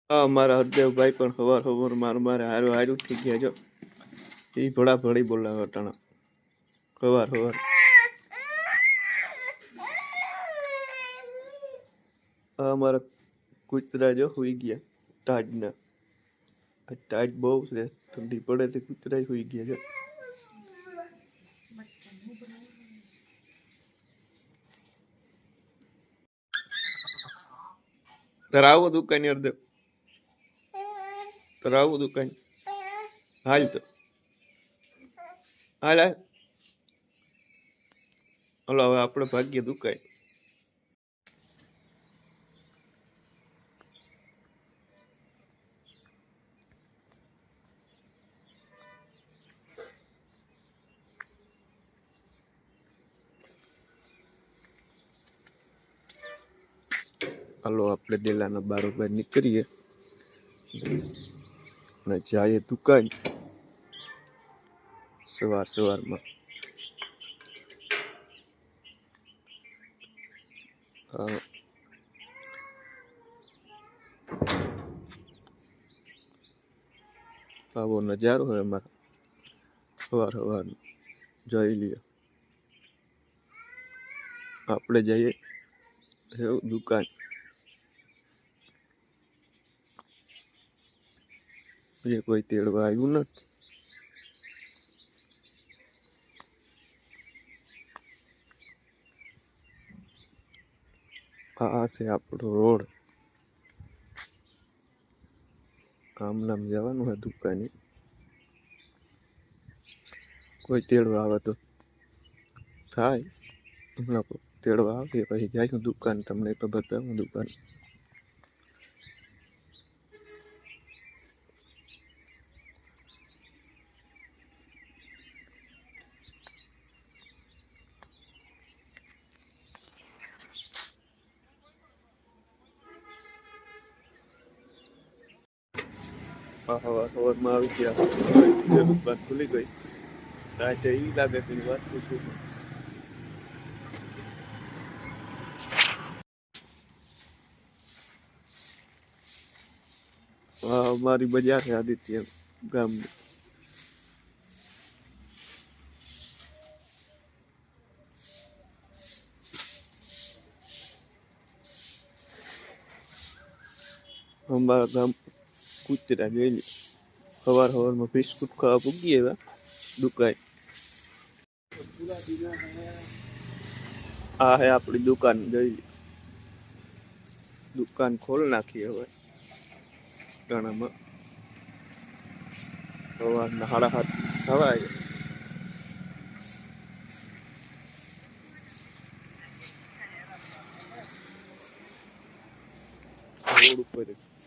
મારા હરદેવભાઈ પણ હવાર મારે હારું થઈ ગયા જો એ ભડા ભડી બોલાવે અટાણા હવાર મારા કૂતરા જો સુઈ ગયા ટાઢના ટાઢ બહુ છે ઠંડી પડે તો કૂતરા સુઈ ગયા છે તારે આવું દુકાન હરદેવ તારે આવું દુકાન હાલ તો હાલ હલો હવે આપણે ભાગ્ય દુકાન હાલો આપણે ડેલાના બારોબાર નીકળીએ અને જઈએ દુકાન સવારમાં આવો નજારો હોય અમારા સવાર જોઈ લઈએ આપણે જઈએ દુકાન જે કોઈ તેડવા આવ્યું નથી આ છે આપણો રોડ આમ નામ જવાનું હોય દુકાને કોઈ તેડવા આવે તો થાય હમણાં તેડવા આવે પછી જાય દુકાન તમને તો બતાવું દુકાન સવારમાં આવી ગયા દુકાન ખુલી ગઈ રાતે એ લાગે કે વાત પૂછું અમારી બજાર છે આદિત્ય ગામની અમારા ગામ કૂતરા ગયેલી સવારમાં બિસ્કુટ ખાવા પૂગી એવા દુકાન આ હે આપણી દુકાન ગઈ દુકાન ખોલ નાખી હવે ટાણામાં સવારના 7:30 થવા રોડ ઉપર